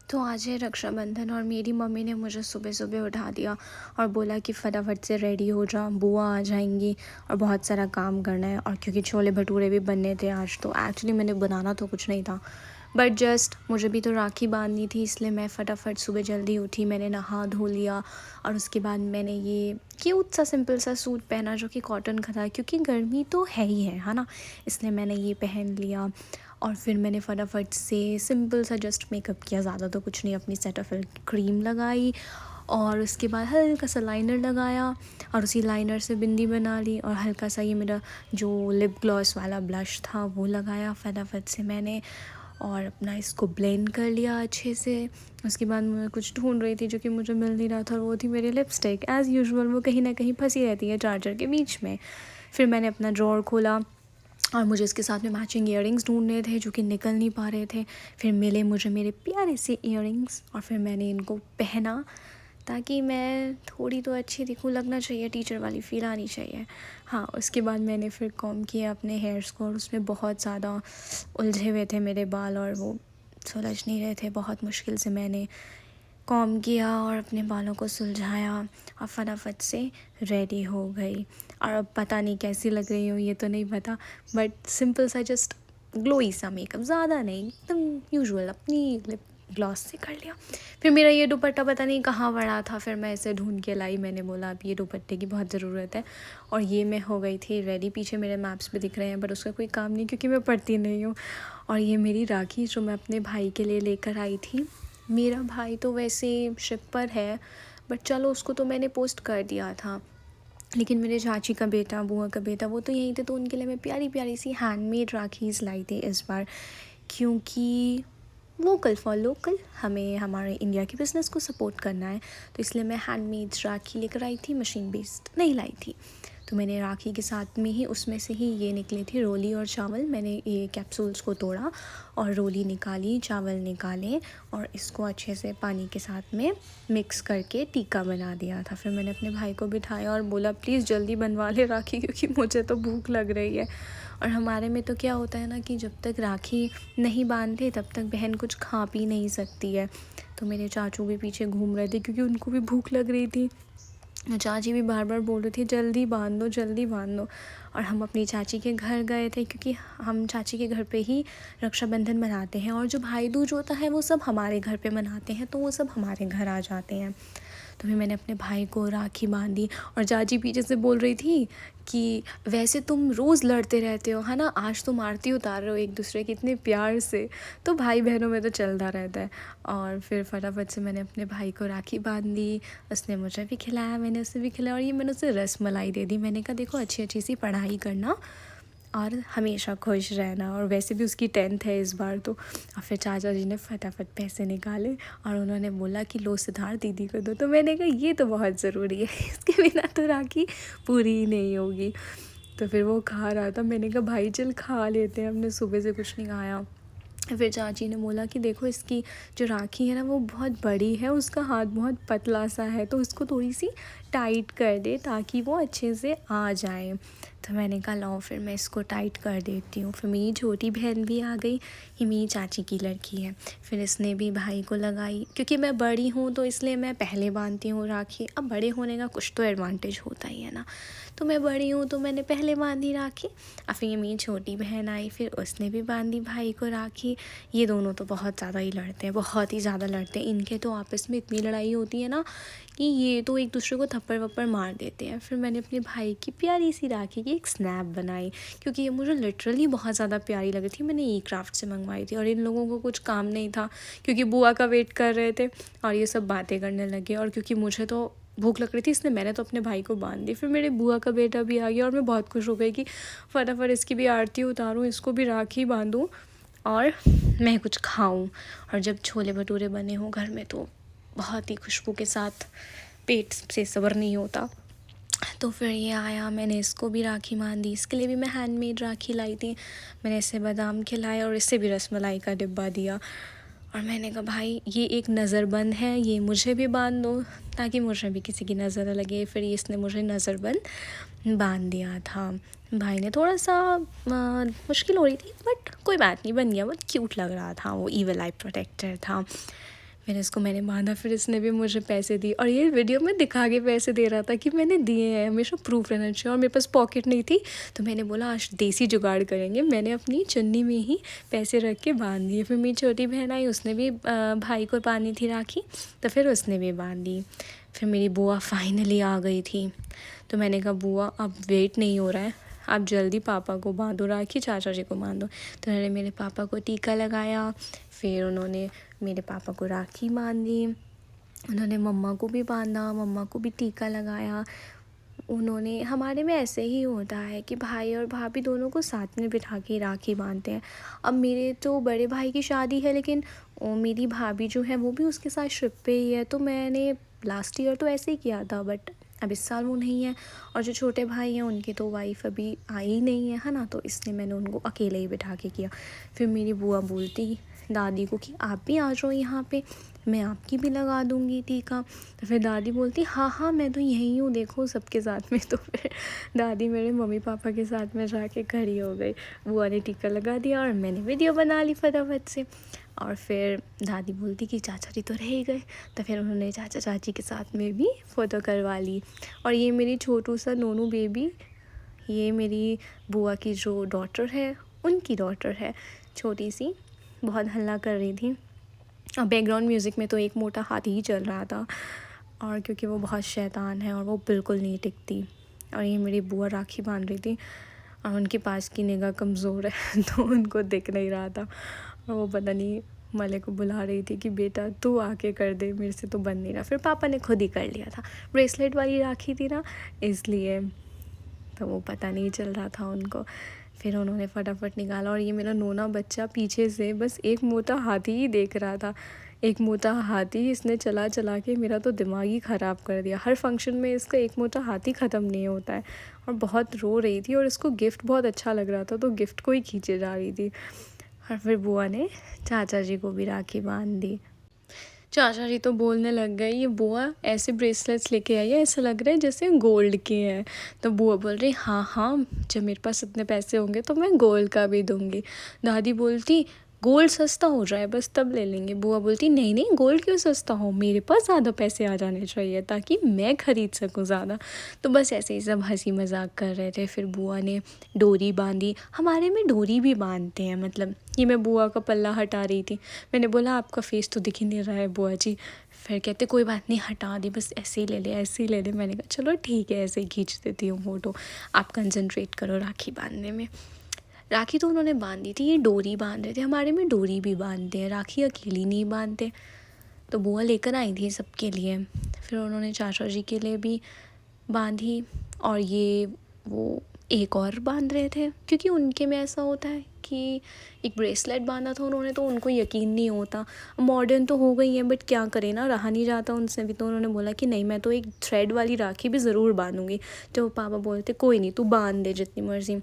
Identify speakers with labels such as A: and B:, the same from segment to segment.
A: तो आज है रक्षाबंधन और मेरी मम्मी ने मुझे सुबह सुबह उठा दिया और बोला कि फटाफट से रेडी हो जा, बुआ आ जाएंगी और बहुत सारा काम करना है। और क्योंकि छोले भटूरे भी बनने थे आज, तो एक्चुअली मैंने बनाना तो कुछ नहीं था, बट जस्ट मुझे भी तो राखी बांधनी थी, इसलिए मैं फटाफट सुबह जल्दी उठी। मैंने नहा धो लिया और उसके बाद मैंने ये क्यूट सा सिंपल सा सूट पहना जो कि कॉटन का था, क्योंकि गर्मी तो है ही है ना, इसलिए मैंने ये पहन लिया। और फिर मैंने फटाफट से सिंपल सा जस्ट मेकअप किया, ज़्यादा तो कुछ नहीं, अपनी सेटाफिल क्रीम लगाई और उसके बाद हल्का सा लाइनर लगाया और उसी लाइनर से बिंदी बना ली और हल्का सा ये मेरा जो लिप ग्लॉस वाला ब्लश था वो लगाया फटाफट से मैंने, और अपना इसको ब्लेंड कर लिया अच्छे से। उसके बाद मैं कुछ ढूंढ रही थी जो कि मुझे मिल नहीं रहा था, और वो थी मेरी लिपस्टिक। एज़ यूजुअल वो कहीं ना कहीं फंसी रहती है चार्जर के बीच में। फिर मैंने अपना ड्रॉर खोला और मुझे इसके साथ में मैचिंग इयररिंग्स ढूंढने थे जो कि निकल नहीं पा रहे थे। फिर मिले मुझे मेरे प्यारे से इयररिंग्स और फिर मैंने इनको पहना ताकि मैं थोड़ी तो अच्छी दिखूँ, लगना चाहिए, टीचर वाली फ़ील आनी चाहिए। हाँ, उसके बाद मैंने फिर कॉम किया अपने हेयर्स को और उसमें बहुत ज़्यादा उलझे हुए थे मेरे बाल और वो सुलझ नहीं रहे थे। बहुत मुश्किल से मैंने कॉम किया और अपने बालों को सुलझाया और फटाफट से रेडी हो गई। और अब पता नहीं कैसी लग रही हूँ ये तो नहीं पता, बट सिंपल सा जस्ट ग्लोई सा मेकअप, ज़्यादा नहीं, एकदम यूजुअल अपनी लिप ग्लॉस से कर लिया। फिर मेरा ये दुपट्टा पता नहीं कहाँ पड़ा था, फिर मैं इसे ढूंढ के लाई। मैंने बोला अब ये दुपट्टे की बहुत ज़रूरत है, और ये मैं हो गई थी रेडी। पीछे मेरे मैप्स भी दिख रहे हैं, बट उसका कोई काम नहीं क्योंकि मैं पढ़ती नहीं हूँ। और ये मेरी राखी जो मैं अपने भाई के लिए लेकर आई थी। मेरा भाई तो वैसे शिप पर है, बट चलो उसको तो मैंने पोस्ट कर दिया था, लेकिन मेरे चाची का बेटा, बुआ का बेटा, वो तो यहीं थे, तो उनके लिए मैं प्यारी प्यारी सी हैंडमेड राखीज़ लाई थी इस बार, क्योंकि वोकल फॉर लोकल, हमें हमारे इंडिया के बिज़नेस को सपोर्ट करना है। तो इसलिए मैं हैंडमेड राखी लेकर आई थी, मशीन बेस्ड नहीं लाई थी। तो मैंने राखी के साथ में ही उसमें से ही ये निकली थी रोली और चावल। मैंने ये कैप्सूल्स को तोड़ा और रोली निकाली, चावल निकाले और इसको अच्छे से पानी के साथ में मिक्स करके टीका बना दिया था। फिर मैंने अपने भाई को बिठाया और बोला प्लीज़ जल्दी बनवा ले राखी, क्योंकि मुझे तो भूख लग रही है। और हमारे में तो क्या होता है ना कि जब तक राखी नहीं बांधते तब तक बहन कुछ खा पी नहीं सकती है। तो मेरे चाचू भी पीछे घूम रहे थे क्योंकि उनको भी भूख लग रही थी। चाची भी बार बार बोल रही थी जल्दी बांध दो, जल्दी बांध दो। और हम अपनी चाची के घर गए थे, क्योंकि हम चाची के घर पे ही रक्षाबंधन मनाते हैं, और जो भाई दूज होता है वो सब हमारे घर पे मनाते हैं, तो वो सब हमारे घर आ जाते हैं। तो फिर मैंने अपने भाई को राखी बांधी और चाची पीछे से बोल रही थी कि वैसे तुम रोज़ लड़ते रहते हो है ना, आज तुम आरती उतार रहे हो एक दूसरे की इतने प्यार से। तो भाई बहनों में तो चलता रहता है। और फिर फटाफट से मैंने अपने भाई को राखी बांध दी, उसने मुझे भी खिलाया, मैंने उसे भी खिलाया, और ये मैंने उसे रसमलाई दे दी। मैंने कहा देखो अच्छी अच्छी सी पढ़ाई करना और हमेशा खुश रहना, और वैसे भी उसकी 10th है इस बार तो। और फिर चाचा जी ने फटाफट पैसे निकाले और उन्होंने बोला कि लो सिद्धार्थ दीदी को दो। तो मैंने कहा ये तो बहुत ज़रूरी है, इसके बिना तो राखी पूरी ही नहीं होगी। तो फिर वो खा रहा था, मैंने कहा भाई चल खा लेते हैं, हमने सुबह से कुछ नहीं खाया। फिर चाची ने बोला कि देखो इसकी जो राखी है ना वो बहुत बड़ी है, उसका हाथ बहुत पतला सा है, तो उसको थोड़ी सी टाइट कर दे ताकि वो अच्छे से आ जाए। तो मैंने कहा लाओ फिर मैं इसको टाइट कर देती हूँ। फिर मेरी छोटी बहन भी आ गई, ये मेरी चाची की लड़की है। फिर इसने भी भाई को लगाई, क्योंकि मैं बड़ी हूँ तो इसलिए मैं पहले बांधती हूँ राखी। अब बड़े होने का कुछ तो एडवांटेज होता ही है ना, तो मैं बड़ी हूँ तो मैंने पहले बांधी राखी। और फिर ये मेरी छोटी बहन आई, फिर उसने भी बांधी भाई को राखी। ये दोनों तो बहुत ज़्यादा ही लड़ते हैं, बहुत ही ज़्यादा लड़ते हैं। इनके तो आपस में इतनी लड़ाई होती है ना कि ये तो एक दूसरे को थप्पड़ वप्पड़ मार देते हैं। फिर मैंने अपने भाई की प्यारी सी राखी की एक स्नैप बनाई, क्योंकि ये मुझे लिटरली बहुत ज़्यादा प्यारी लगी थी। मैंने ई क्राफ्ट से मंगवाई थी और इन लोगों को कुछ काम नहीं था क्योंकि बुआ का वेट कर रहे थे, और ये सब बातें करने लगे। और क्योंकि मुझे तो भूख लग रही थी, इसलिए मैंने तो अपने भाई को बांध दी। फिर मेरे बुआ का बेटा भी आ गया और मैं बहुत खुश हो गई कि फटाफट इसकी भी आरती उतारूँ, इसको भी राखी बांधूँ और मैं कुछ खाऊं। और जब छोले भटूरे बने हों घर में तो बहुत ही खुशबू के साथ पेट से सब्र नहीं होता। तो फिर ये आया, मैंने इसको भी राखी बांध दी। इसके लिए भी मैं हैंडमेड राखी लाई थी। मैंने इसे बादाम खिलाए और इससे भी रसमलाई का डिब्बा दिया। और मैंने कहा भाई ये एक नज़रबंद है, ये मुझे भी बांध दो ताकि मुझे भी किसी की नज़र न लगे। फिर इसने मुझे नज़रबंद बांध दिया था। भाई ने थोड़ा सा मुश्किल हो रही थी, बट कोई बात नहीं, बन गया। बहुत क्यूट लग रहा था, वो ईवल आई प्रोटेक्टर था। मैंने बांधा, फिर इसने भी मुझे पैसे दिए और ये वीडियो में दिखा के पैसे दे रहा था कि मैंने दिए हैं, हमेशा प्रूफ रहना चाहिए। और मेरे पास पॉकेट नहीं थी तो मैंने बोला आज देसी जुगाड़ करेंगे, मैंने अपनी चुन्नी में ही पैसे रख के बांध दिए। फिर मेरी छोटी बहन आई, उसने भी भाई को बांधी थी राखी, तो फिर उसने भी बांध दी। फिर मेरी बुआ फाइनली आ गई थी, तो मैंने कहा बुआ अब वेट नहीं हो रहा है, आप जल्दी पापा को बांधो राखी, चाचा जी को बांधो। तो उन्होंने मेरे पापा को टीका लगाया, फिर उन्होंने मेरे पापा को राखी बांधी, उन्होंने मम्मा को भी बांधा, मम्मा को भी टीका लगाया। उन्होंने, हमारे में ऐसे ही होता है कि भाई और भाभी दोनों को साथ में बिठा के राखी बांधते हैं। अब मेरे तो बड़े भाई की शादी है, लेकिन मेरी भाभी जो है वो भी उसके साथ शिप पे ही है, तो मैंने लास्ट ईयर तो ऐसे ही किया था, बट अब इस साल वो नहीं है। और जो छोटे भाई हैं उनकी तो वाइफ अभी आई ही नहीं है ना, तो इसलिए मैंने उनको अकेले ही बिठा के किया। फिर मेरी बुआ बोलती दादी को कि आप भी आ जाओ यहाँ पे, मैं आपकी भी लगा दूँगी टीका। तो फिर दादी बोलती हाँ हाँ मैं तो यहीं हूँ, देखो सबके साथ में। तो फिर दादी मेरे मम्मी पापा के साथ में जाके खड़ी हो गई, बुआ ने टीका लगा दिया और मैंने वीडियो बना ली फटाफट से। और फिर दादी बोलती कि चाचा जी तो रह ही गए, तो फिर उन्होंने चाचा चाची के साथ में भी फ़ोटो करवा ली। और ये मेरी छोटू सा नोनू बेबी, ये मेरी बुआ की जो डॉटर है उनकी डॉटर है, छोटी सी, बहुत हल्ला कर रही थी। और बैकग्राउंड म्यूज़िक में तो एक मोटा हाथी ही चल रहा था, और क्योंकि वो बहुत शैतान है और वो बिल्कुल नहीं टिकती। और ये मेरी बुआ राखी बांध रही थी और उनके पास की निगाह कमज़ोर है तो उनको दिख नहीं रहा था, और वो पता नहीं मले को बुला रही थी कि बेटा तू आके कर दे, मेरे से तो बन नहीं रहा। फिर पापा ने खुद ही कर लिया था, ब्रेसलेट वाली राखी थी ना इसलिए, तो वो पता नहीं चल रहा था उनको। फिर उन्होंने फटाफट निकाला और ये मेरा नोना बच्चा पीछे से बस एक मोटा हाथी ही देख रहा था। एक मोटा हाथी इसने चला चला के मेरा तो दिमाग ही ख़राब कर दिया। हर फंक्शन में इसका एक मोटा हाथी ख़त्म नहीं होता है। और बहुत रो रही थी और इसको गिफ्ट बहुत अच्छा लग रहा था, तो गिफ्ट को ही खींचे जा रही थी। और फिर बुआ ने चाचा जी को भी राखी बांध दी। चाचा जी तो बोलने लग गए ये बुआ ऐसे ब्रेसलेट्स लेके आई है, ऐसा लग रहा है जैसे गोल्ड के हैं। तो बुआ बोल रही हाँ हाँ जब मेरे पास इतने पैसे होंगे तो मैं गोल्ड का भी दूंगी। दादी बोलती गोल्ड सस्ता हो जाए बस तब ले लेंगे। बुआ बोलती नहीं नहीं गोल्ड क्यों सस्ता हो, मेरे पास ज़्यादा पैसे आ जाने चाहिए ताकि मैं ख़रीद सकूँ ज़्यादा। तो बस ऐसे ही सब हंसी मजाक कर रहे थे। फिर बुआ ने डोरी बांधी, हमारे में डोरी भी बांधते हैं, मतलब ये मैं बुआ का पल्ला हटा रही थी, मैंने बोला आपका फेस तो दिख ही नहीं रहा है बुआ जी। फिर कहते कोई बात नहीं हटा दी, बस ऐसे ही ले ले ऐसे ही ले ले। मैंने कहा चलो ठीक है ऐसे ही खींच देती हूँ फ़ोटो, आप कंसंट्रेट करो राखी बांधने में। राखी तो उन्होंने बांधी थी, ये डोरी बांध रहे थे। हमारे में डोरी भी बांधते हैं, राखी अकेली नहीं बांधते। तो बुआ लेकर आई थी सबके लिए, फिर उन्होंने चाचा जी के लिए भी बांधी। और ये वो एक और बांध रहे थे क्योंकि उनके में ऐसा होता है कि एक ब्रेसलेट बांधा था उन्होंने, तो उनको यकीन नहीं होता। मॉडर्न तो हो गई है बट क्या करें ना, रहा नहीं जाता उनसे भी। तो उन्होंने बोला कि नहीं मैं तो एक थ्रेड वाली राखी भी ज़रूर बांधूंगी। तो पापा बोलते कोई नहीं तू बांध दे जितनी मर्ज़ी।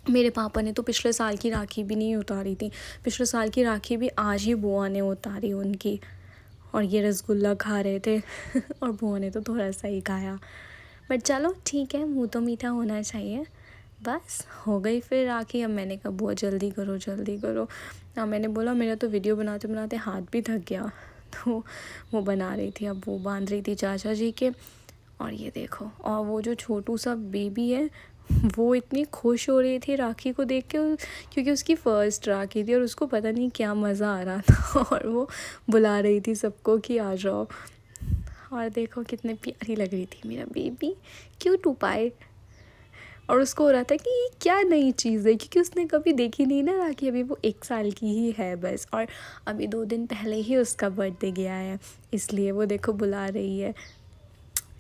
A: मेरे पापा ने तो पिछले साल की राखी भी नहीं उतारी थी, पिछले साल की राखी भी आज ही बुआ ने उतारी उनकी। और ये रसगुल्ला खा रहे थे और बुआ ने तो थोड़ा सा ही खाया, बट चलो ठीक है, मुँह तो मीठा होना चाहिए। बस हो गई फिर राखी। अब मैंने कहा बुआ जल्दी करो जल्दी करो। अब मैंने बोला मेरा तो वीडियो बनाते बनाते हाथ भी थक गया, तो वो बना रही थी, अब वो बांध रही थी चाचा जी के। और ये देखो, और वो जो छोटू सा बेबी है वो इतनी खुश हो रही थी राखी को देख के, क्योंकि उसकी फ़र्स्ट राखी थी और उसको पता नहीं क्या मज़ा आ रहा था और वो बुला रही थी सबको कि आ जाओ। और देखो कितनी प्यारी लग रही थी मेरा बेबी, क्यूट उपाय। और उसको हो रहा था कि ये क्या नई चीज़ है, क्योंकि उसने कभी देखी नहीं ना राखी, अभी वो 1 साल की ही है बस। और अभी 2 दिन पहले ही उसका बर्थडे गया है, इसलिए वो देखो बुला रही है।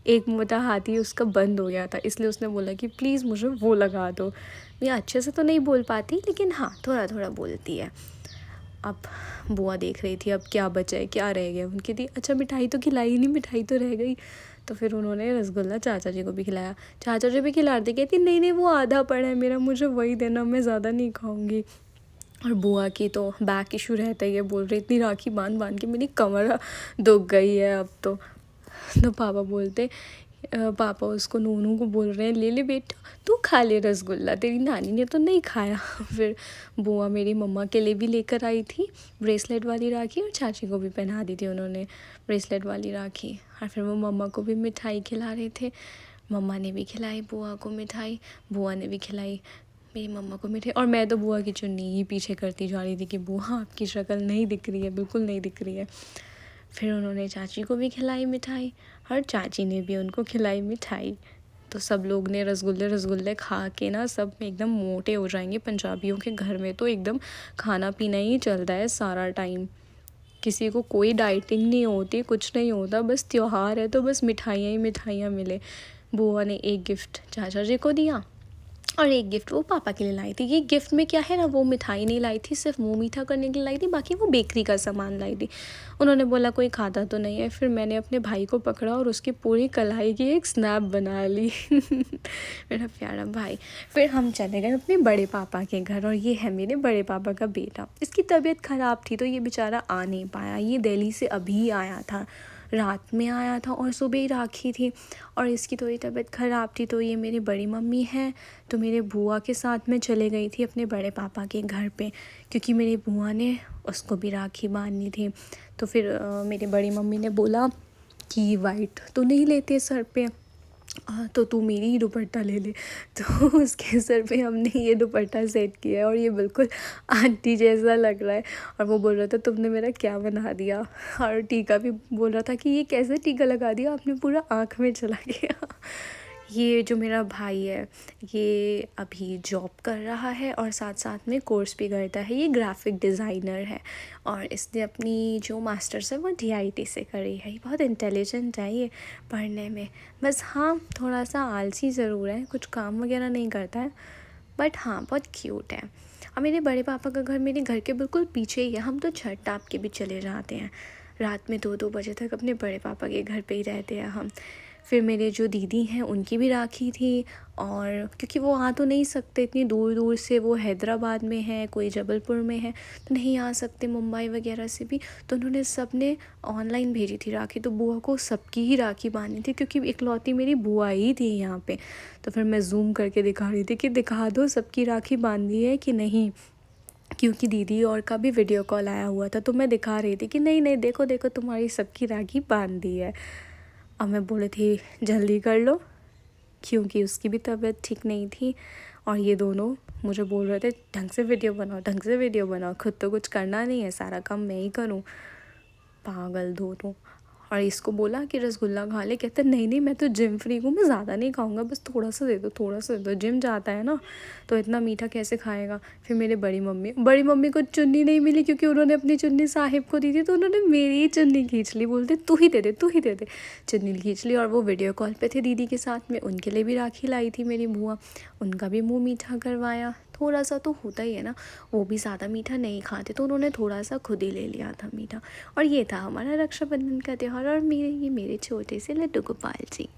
A: एक मोटा हाथी उसका बंद हो गया था, इसलिए उसने बोला कि प्लीज़ मुझे वो लगा दो। मैं अच्छे से तो नहीं बोल पाती लेकिन हाँ थोड़ा थोड़ा बोलती है। अब बुआ देख रही थी अब क्या बचा है क्या रह गया, उनकी थी अच्छा मिठाई तो खिलाई नहीं, मिठाई तो रह गई। तो फिर उन्होंने रसगुल्ला चाचा जी को भी खिलाया, चाचा जी भी खिला रहे, कहती नहीं नहीं वो आधा पड़ा है मेरा, मुझे वही देना, मैं ज़्यादा नहीं खाऊंगी। और बुआ की तो बैक इशू रहता ही है, बोल रही इतनी राखी बांध बांध के मेरी कमर दुख गई है अब तो। पापा बोलते पापा उसको नूनू को बोल रहे हैं ले ले बेटा तू खा ले रसगुल्ला, तेरी नानी ने तो नहीं खाया। फिर बुआ मेरी मम्मा के लिए भी लेकर आई थी ब्रेसलेट वाली राखी, और चाची को भी पहना दी थी उन्होंने ब्रेसलेट वाली राखी। और फिर वो मम्मा को भी मिठाई खिला रहे थे, मम्मा ने भी खिलाई बुआ को मिठाई, बुआ ने भी खिलाई मेरी मम्मा को मिठाई। और मैं तो बुआ की चुन्नी ही पीछे करती जा रही थी कि बुआ आपकी शक्ल नहीं दिख रही है, बिल्कुल नहीं दिख रही है। फिर उन्होंने चाची को भी खिलाई मिठाई और चाची ने भी उनको खिलाई मिठाई। तो सब लोग ने रसगुल्ले रसगुल्ले खा के ना सब एकदम मोटे हो जाएंगे। पंजाबियों के घर में तो एकदम खाना पीना ही चलता है सारा टाइम, किसी को कोई डाइटिंग नहीं होती, कुछ नहीं होता, बस त्योहार है तो बस मिठाइयाँ ही मिठाइयाँ मिले। बुआ ने एक गिफ्ट चाचा जी को दिया और एक गिफ्ट वो पापा के लिए लाई थी। ये गिफ्ट में क्या है ना, वो मिठाई नहीं लाई थी, सिर्फ मुंह मीठा करने के लिए लाई थी, बाकी वो बेकरी का सामान लाई थी। उन्होंने बोला कोई खाता तो नहीं है, फिर मैंने अपने भाई को पकड़ा और उसकी पूरी कलाई की एक स्नैप बना ली। मेरा प्यारा भाई। फिर हम चले गए अपने बड़े पापा के घर, और ये है मेरे बड़े पापा का बेटा। इसकी तबीयत ख़राब थी तो ये बेचारा आ नहीं पाया, ये दिल्ली से अभी आया था, रात में आया था और सुबह ही राखी थी, और इसकी थोड़ी तबीयत ख़राब थी। तो ये मेरी बड़ी मम्मी है तो मेरे बुआ के साथ में चले गई थी अपने बड़े पापा के घर पे, क्योंकि मेरी बुआ ने उसको भी राखी बांधनी थी। तो फिर मेरी बड़ी मम्मी ने बोला कि वाइट तो नहीं लेते सर पे, तो तू मेरी ही दुपट्टा ले ले। तो उसके सर पे हमने ये दुपट्टा सेट किया है और ये बिल्कुल आंटी जैसा लग रहा है। और वो बोल रहा था तुमने मेरा क्या बना दिया, और टीका भी बोल रहा था कि ये कैसे टीका लगा दिया आपने, पूरा आँख में चला गया। ये जो मेरा भाई है ये अभी जॉब कर रहा है और साथ साथ में कोर्स भी करता है, ये ग्राफिक डिज़ाइनर है, और इसने अपनी जो मास्टर्स है वो DIT से करी है। ये बहुत इंटेलिजेंट है ये पढ़ने में, बस हाँ थोड़ा सा आलसी ज़रूर है, कुछ काम वगैरह नहीं करता है, बट हाँ बहुत क्यूट है। और मेरे बड़े पापा का घर मेरे घर के बिल्कुल पीछे ही है, हम तो छत टाप के भी चले जाते हैं, रात में 2-2 बजे तक अपने बड़े पापा के घर पे ही रहते हैं हम। फिर मेरे जो दीदी हैं उनकी भी राखी थी, और क्योंकि वो आ तो नहीं सकते इतनी दूर दूर से, वो हैदराबाद में है, कोई जबलपुर में है, तो नहीं आ सकते मुंबई वगैरह से भी, तो उन्होंने सब ने ऑनलाइन भेजी थी राखी। तो बुआ को सबकी ही राखी बांधनी थी, क्योंकि इकलौती मेरी बुआ ही थी यहाँ पे। तो फिर मैं जूम करके दिखा रही थी कि दिखा दो सबकी राखी बांधी है कि नहीं, क्योंकि दीदी और का भी वीडियो कॉल आया हुआ था, तो मैं दिखा रही थी कि नहीं नहीं देखो देखो तुम्हारी सबकी राखी बांध दी है। अब मैं बोली थी जल्दी कर लो, क्योंकि उसकी भी तबीयत ठीक नहीं थी, और ये दोनों मुझे बोल रहे थे ढंग से वीडियो बनाओ, ढंग से वीडियो बनाओ, खुद तो कुछ करना नहीं है, सारा काम मैं ही करूँ, पागल दोनों। और इसको बोला कि रसगुल्ला खा ले, कहते नहीं नहीं मैं तो जिम फ्री हूँ, मैं ज़्यादा नहीं खाऊंगा, बस थोड़ा सा दे दो, थोड़ा सा दे दो, जिम जाता है ना तो इतना मीठा कैसे खाएगा। फिर मेरे बड़ी मम्मी को चुन्नी नहीं मिली, क्योंकि उन्होंने अपनी चुन्नी साहिब को दी थी, तो उन्होंने मेरी ही चुन्नी खींच ली, बोलते तू ही दे दे तू ही दे दे, चुन्नी खींच ली। और वो वीडियो कॉल पे थे दीदी के साथ में, उनके लिए भी राखी लाई थी मेरी बुआ, उनका भी मुँह मीठा करवाया। थोड़ा सा तो होता ही है ना, वो भी ज़्यादा मीठा नहीं खाते, तो उन्होंने थोड़ा सा खुद ही ले लिया था मीठा। और ये था हमारा रक्षाबंधन का त्यौहार, और ये मेरे छोटे से लड्डू गोपाल जी।